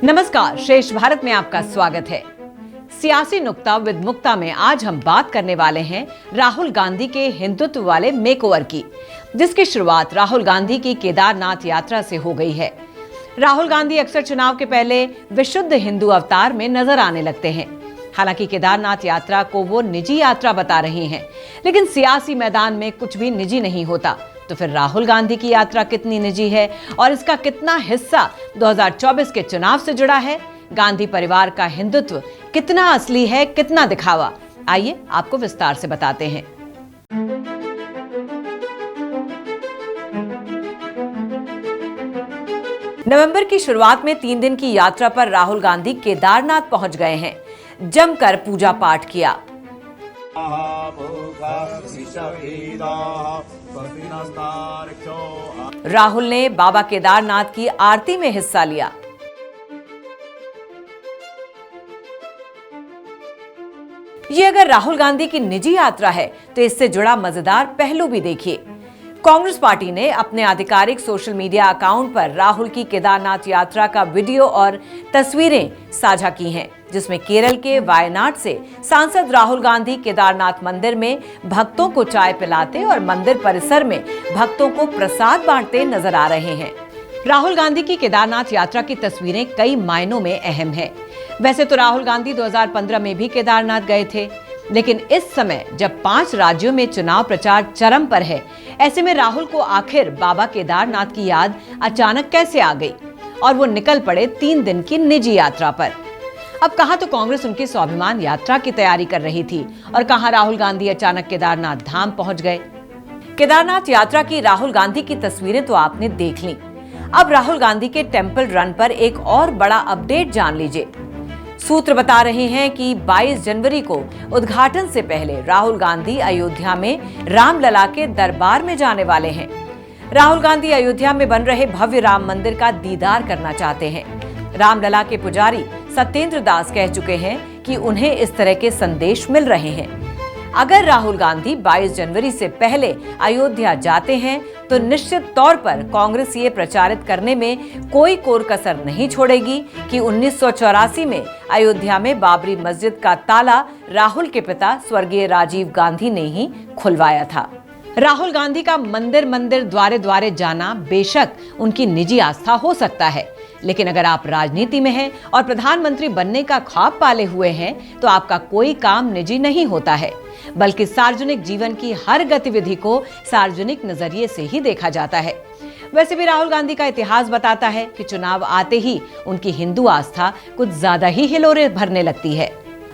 नमस्कार, श्रेष्ठ भारत में आपका स्वागत है। सियासी नुक्ता विद मुक्ता में आज हम बात करने वाले हैं राहुल गांधी के हिंदुत्व वाले मेकओवर की, जिसकी शुरुआत राहुल गांधी की केदारनाथ यात्रा से हो गई है। राहुल गांधी अक्सर चुनाव के पहले विशुद्ध हिंदू अवतार में नजर आने लगते हैं। हालांकि केदारनाथ यात्रा को वो निजी यात्रा बता रही हैं, लेकिन सियासी मैदान में कुछ भी निजी नहीं होता। तो फिर राहुल गांधी की यात्रा कितनी निजी है और इसका कितना हिस्सा 2024 के चुनाव से जुड़ा है? गांधी परिवार का हिंदुत्व कितना असली है, कितना दिखावा? आइए आपको विस्तार से बताते हैं। नवंबर की शुरुआत में 3 दिन की यात्रा पर राहुल गांधी केदारनाथ पहुंच गए हैं। जमकर पूजा पाठ किया। राहुल ने बाबा केदारनाथ की आरती में हिस्सा लिया। ये अगर राहुल गांधी की निजी यात्रा है तो इससे जुड़ा मजेदार पहलू भी देखिए। कांग्रेस पार्टी ने अपने आधिकारिक सोशल मीडिया अकाउंट पर राहुल की केदारनाथ यात्रा का वीडियो और तस्वीरें साझा की हैं, जिसमें केरल के वायनाड से सांसद राहुल गांधी केदारनाथ मंदिर में भक्तों को चाय पिलाते और मंदिर परिसर में भक्तों को प्रसाद बांटते नजर आ रहे हैं। राहुल गांधी की केदारनाथ यात्रा की तस्वीरें कई मायनों में अहम है। वैसे तो राहुल गांधी 2015 में भी केदारनाथ गए थे, लेकिन इस समय जब 5 राज्यों में चुनाव प्रचार चरम पर है, ऐसे में राहुल को आखिर बाबा केदारनाथ की याद अचानक कैसे आ गई और वो निकल पड़े 3 दिन की निजी यात्रा पर। अब कहां तो कांग्रेस उनकी स्वाभिमान यात्रा की तैयारी कर रही थी और कहां राहुल गांधी अचानक केदारनाथ धाम पहुंच गए। केदारनाथ यात्रा की राहुल गांधी की तस्वीरें तो आपने देख ली। अब राहुल गांधी के टेंपल रन पर एक और बड़ा अपडेट जान लीजिए। सूत्र बता रहे हैं कि 22 जनवरी को उद्घाटन से पहले राहुल गांधी अयोध्या में रामलला के दरबार में जाने वाले हैं। राहुल गांधी अयोध्या में बन रहे भव्य राम मंदिर का दीदार करना चाहते हैं। रामलला के पुजारी सत्येंद्र दास कह चुके हैं कि उन्हें इस तरह के संदेश मिल रहे हैं। अगर राहुल गांधी 22 जनवरी से पहले अयोध्या जाते हैं तो निश्चित तौर पर कांग्रेस ये प्रचारित करने में कोई कोर कसर नहीं छोड़ेगी कि 1984 में अयोध्या में बाबरी मस्जिद का ताला राहुल के पिता स्वर्गीय राजीव गांधी ने ही खुलवाया था। राहुल गांधी का मंदिर मंदिर द्वारे द्वारे जाना बेशक उनकी निजी आस्था हो सकता है, लेकिन अगर आप राजनीति में हैं और प्रधानमंत्री बनने का ख्वाब पाले हुए हैं तो आपका कोई काम निजी नहीं होता है, बल्कि सार्वजनिक जीवन की हर गतिविधि को सार्वजनिक नजरिए से ही देखा जाता है। वैसे भी राहुल गांधी का इतिहास बताता है कि चुनाव आते ही उनकी हिंदू आस्था कुछ ज्यादा ही हिलोरे भरने लगती है।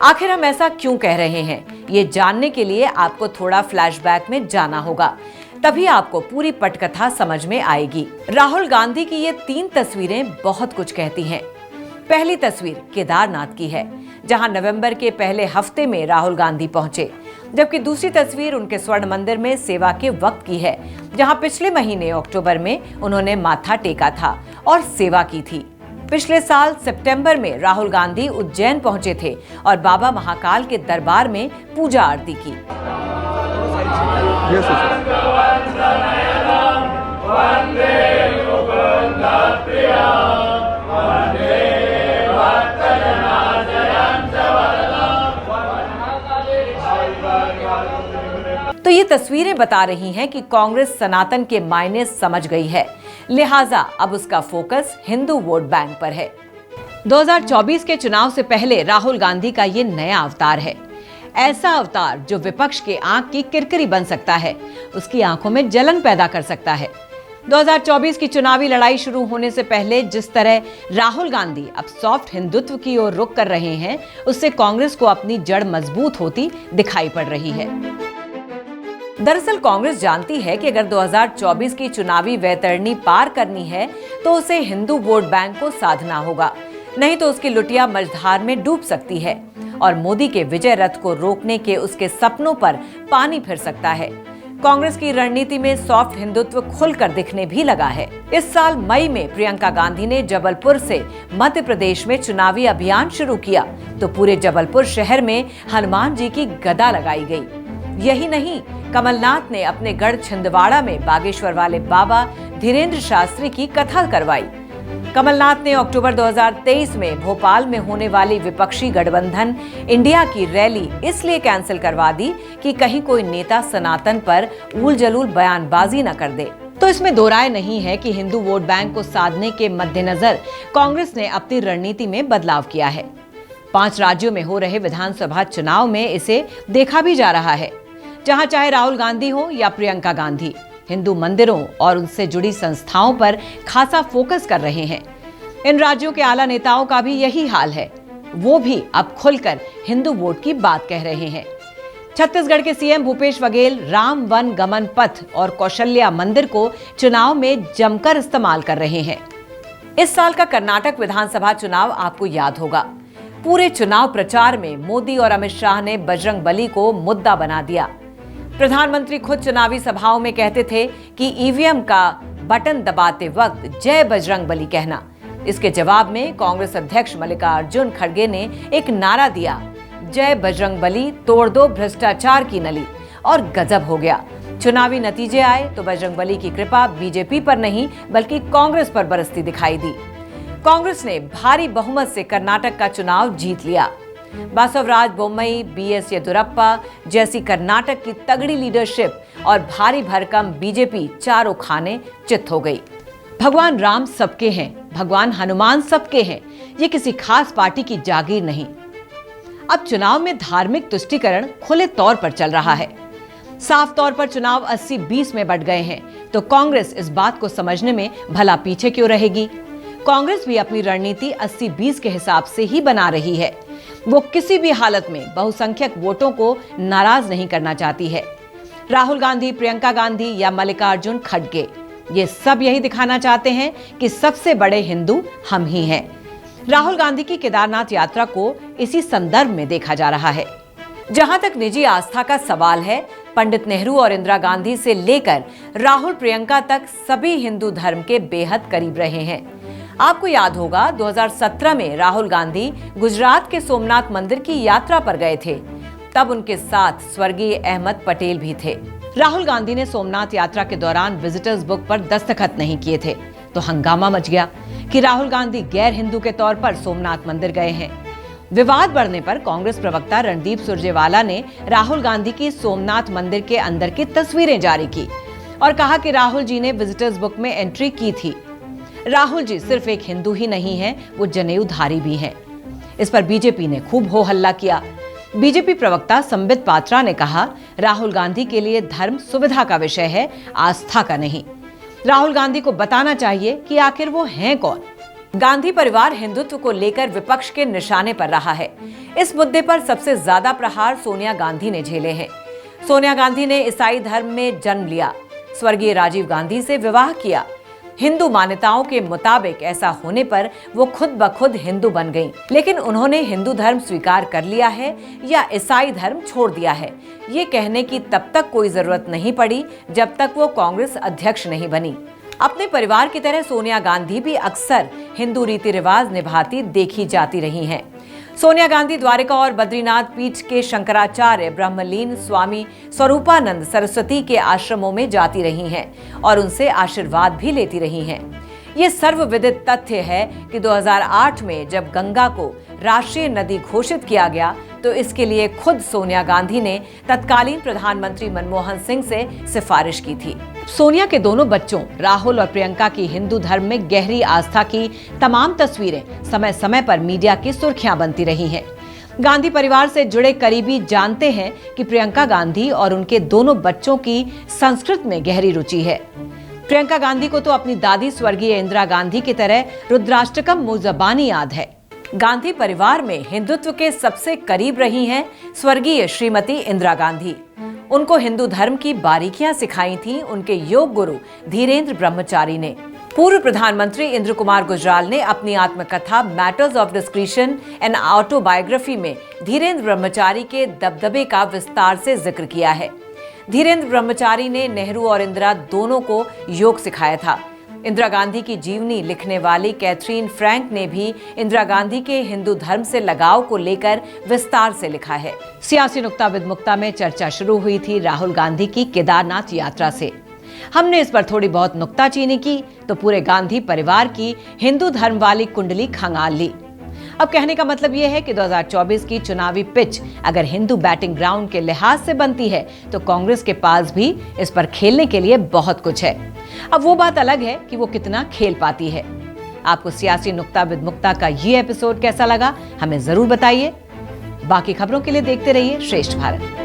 आखिर हम ऐसा क्यों कह रहे हैं, ये जानने के लिए आपको थोड़ा फ्लैशबैक में जाना होगा, तभी आपको पूरी पटकथा समझ में आएगी। राहुल गांधी की ये 3 तस्वीरें बहुत कुछ कहती हैं। पहली तस्वीर केदारनाथ की है, जहां नवंबर के पहले हफ्ते में राहुल गांधी पहुंचे, जबकि दूसरी तस्वीर उनके स्वर्ण मंदिर में सेवा के वक्त की है, जहां पिछले महीने अक्टूबर में उन्होंने माथा टेका था और सेवा की थी। पिछले साल सितंबर में राहुल गांधी उज्जैन पहुंचे थे और बाबा महाकाल के दरबार में पूजा आरती की। तो ये तस्वीरें बता रही हैं कि कांग्रेस सनातन के मायने समझ गई है, लिहाजा अब उसका फोकस हिंदू वोट बैंक पर है। 2024 के चुनाव से पहले राहुल गांधी का ये नया अवतार है। ऐसा अवतार जो विपक्ष के आंख की किरकिरी बन सकता है, उसकी आंखों में जलन पैदा कर सकता है। 2024 की चुनावी लड़ाई शुरू होने से पहले जिस तरह राहुल गांधी अब सॉफ्ट हिंदुत्व की ओर रुख कर रहे हैं, उससे कांग्रेस को अपनी जड़ मजबूत होती दिखाई पड़ रही है। दरअसल कांग्रेस जानती है कि अगर 2024 की चुनावी वैतरणी पार करनी है तो उसे हिंदू वोट बैंक को साधना होगा, नहीं तो उसकी लुटिया मझधार में डूब सकती है और मोदी के विजय रथ को रोकने के उसके सपनों पर पानी फिर सकता है। कांग्रेस की रणनीति में सॉफ्ट हिंदुत्व खुलकर दिखने भी लगा है। इस साल मई में प्रियंका गांधी ने जबलपुर से मध्य प्रदेश में चुनावी अभियान शुरू किया तो पूरे जबलपुर शहर में हनुमान जी की गदा लगाई गई। यही नहीं, कमलनाथ ने अपने गढ़ छिंदवाड़ा में बागेश्वर वाले बाबा धीरेन्द्र शास्त्री की कथा करवाई। कमलनाथ ने अक्टूबर 2023 में भोपाल में होने वाली विपक्षी गठबंधन इंडिया की रैली इसलिए कैंसिल करवा दी कि कहीं कोई नेता सनातन पर ऊल जलूल बयानबाजी न कर दे। तो इसमें दो राय नहीं है कि हिंदू वोट बैंक को साधने के मद्देनजर कांग्रेस ने अपनी रणनीति में बदलाव किया है। 5 राज्यों में हो रहे विधानसभा चुनाव में इसे देखा भी जा रहा है, जहां चाहे राहुल गांधी हो या प्रियंका गांधी हिंदू मंदिरों और उनसे जुड़ी संस्थाओं पर खासा फोकस कर रहे हैं। इन राज्यों के आला नेताओं का भी यही हाल है, वो भी अब खुलकर हिंदू वोट की बात कह रहे हैं। छत्तीसगढ़ के सीएम भूपेश बघेल राम वन गमन पथ और कौशल्या मंदिर को चुनाव में जमकर इस्तेमाल कर रहे हैं। इस साल का कर्नाटक विधानसभा चुनाव आपको याद होगा। पूरे चुनाव प्रचार में मोदी और अमित शाह ने बजरंगबली को मुद्दा बना दिया। प्रधानमंत्री खुद चुनावी सभाओं में कहते थे कि ईवीएम का बटन दबाते वक्त जय बजरंगबली कहना। इसके जवाब में कांग्रेस अध्यक्ष मल्लिकार्जुन खड़गे ने एक नारा दिया, जय बजरंगबली तोड़ दो भ्रष्टाचार की नली, और गजब हो गया। चुनावी नतीजे आए तो बजरंगबली की कृपा बीजेपी पर नहीं बल्कि कांग्रेस पर बरसती दिखाई दी। कांग्रेस ने भारी बहुमत से कर्नाटक का चुनाव जीत लिया। बासवराज बोम्मई, बीएस येदुरप्पा जैसी कर्नाटक की तगड़ी लीडरशिप और भारी भरकम बीजेपी चारों खाने चित हो गई। भगवान राम सबके हैं, भगवान हनुमान सबके हैं, ये किसी खास पार्टी की जागीर नहीं। अब चुनाव में धार्मिक तुष्टीकरण खुले तौर पर चल रहा है। साफ तौर पर चुनाव 80-20 में बंट गए हैं, तो कांग्रेस इस बात को समझने में भला पीछे क्यों रहेगी। कांग्रेस भी अपनी रणनीति 80-20 के हिसाब से ही बना रही है। वो किसी भी हालत में बहुसंख्यक वोटों को नाराज नहीं करना चाहती है। राहुल गांधी, प्रियंका गांधी या मल्लिकार्जुन खड़गे, ये सब यही दिखाना चाहते हैं कि सबसे बड़े हिंदू हम ही हैं। राहुल गांधी की केदारनाथ यात्रा को इसी संदर्भ में देखा जा रहा है। जहां तक निजी आस्था का सवाल है, पंडित नेहरू और इंदिरा गांधी से लेकर राहुल प्रियंका तक सभी हिंदू धर्म के बेहद करीब रहे हैं। आपको याद होगा 2017 में राहुल गांधी गुजरात के सोमनाथ मंदिर की यात्रा पर गए थे। तब उनके साथ स्वर्गीय अहमद पटेल भी थे। राहुल गांधी ने सोमनाथ यात्रा के दौरान विजिटर्स बुक पर दस्तखत नहीं किए थे, तो हंगामा मच गया कि राहुल गांधी गैर हिंदू के तौर पर सोमनाथ मंदिर गए हैं। विवाद बढ़ने पर कांग्रेस प्रवक्ता रणदीप सुरजेवाला ने राहुल गांधी की सोमनाथ मंदिर के अंदर की तस्वीरें जारी की और कहा कि राहुल जी ने विजिटर्स बुक में एंट्री की थी। राहुल जी सिर्फ एक हिंदू ही नहीं है, वो जनेऊधारी भी हैं। इस पर बीजेपी ने खूब हो हल्ला किया। बीजेपी प्रवक्ता संबित पात्रा ने कहा, राहुल गांधी के लिए धर्म सुविधा का विषय है, आस्था का नहीं। राहुल गांधी को बताना चाहिए कि आखिर वो हैं कौन। गांधी परिवार हिंदुत्व को लेकर विपक्ष के निशाने पर रहा है। इस मुद्दे पर सबसे ज्यादा प्रहार सोनिया गांधी ने झेले हैं। सोनिया गांधी ने ईसाई धर्म में जन्म लिया, स्वर्गीय राजीव गांधी से विवाह किया। हिंदू मान्यताओं के मुताबिक ऐसा होने पर वो खुद ब खुद हिंदू बन गईं। लेकिन उन्होंने हिंदू धर्म स्वीकार कर लिया है या ईसाई धर्म छोड़ दिया है, ये कहने की तब तक कोई जरूरत नहीं पड़ी जब तक वो कांग्रेस अध्यक्ष नहीं बनी। अपने परिवार की तरह सोनिया गांधी भी अक्सर हिंदू रीति रिवाज निभाती देखी जाती रही हैं। सोनिया गांधी द्वारिका और बद्रीनाथ पीठ के शंकराचार्य ब्रह्मलीन स्वामी स्वरूपानंद सरस्वती के आश्रमों में जाती रही हैं और उनसे आशीर्वाद भी लेती रही हैं। ये सर्वविदित तथ्य है कि 2008 में जब गंगा को राष्ट्रीय नदी घोषित किया गया तो इसके लिए खुद सोनिया गांधी ने तत्कालीन प्रधानमंत्री मनमोहन सिंह से सिफारिश की थी। सोनिया के दोनों बच्चों राहुल और प्रियंका की हिंदू धर्म में गहरी आस्था की तमाम तस्वीरें समय समय पर मीडिया की सुर्खियां बनती रही हैं। गांधी परिवार से जुड़े करीबी जानते हैं कि प्रियंका गांधी और उनके दोनों बच्चों की संस्कृत में गहरी रुचि है। प्रियंका गांधी को तो अपनी दादी स्वर्गीय इंदिरा गांधी की तरह रुद्राष्टकम मुज़बानी याद है। गांधी परिवार में हिंदुत्व के सबसे करीब रही हैं स्वर्गीय श्रीमती इंदिरा गांधी। उनको हिंदू धर्म की बारीकियां सिखाई थीं उनके योग गुरु धीरेन्द्र ब्रह्मचारी ने। पूर्व प्रधानमंत्री इंद्र कुमार गुजराल ने अपनी आत्मकथा matters of discretion and autobiography में धीरेन्द्र ब्रह्मचारी के दबदबे का विस्तार से जिक्र किया है। धीरेन्द्र ब्रह्मचारी ने नेहरू और इंदिरा दोनों को योग सिखाया था। इंदिरा गांधी की जीवनी लिखने वाली कैथरीन फ्रैंक ने भी इंदिरा गांधी के हिंदू धर्म से लगाव को लेकर विस्तार से लिखा है। सियासी नुक्ता विद मुक्ता में चर्चा शुरू हुई थी राहुल गांधी की केदारनाथ यात्रा से। हमने इस पर थोड़ी बहुत नुक्ताचीनी की तो पूरे गांधी परिवार की हिंदू धर्म वाली कुंडली खंगाल ली। अब कहने का मतलब यह है कि 2024 की चुनावी पिच अगर हिंदू बैटिंग ग्राउंड के लिहाज से बनती है तो कांग्रेस के पास भी इस पर खेलने के लिए बहुत कुछ है। अब वो बात अलग है कि वो कितना खेल पाती है। आपको सियासी नुक्ता विदमुक्ता का ये एपिसोड कैसा लगा, हमें जरूर बताइए। बाकी खबरों के लिए देखते रहिए श्रेष्ठ भारत।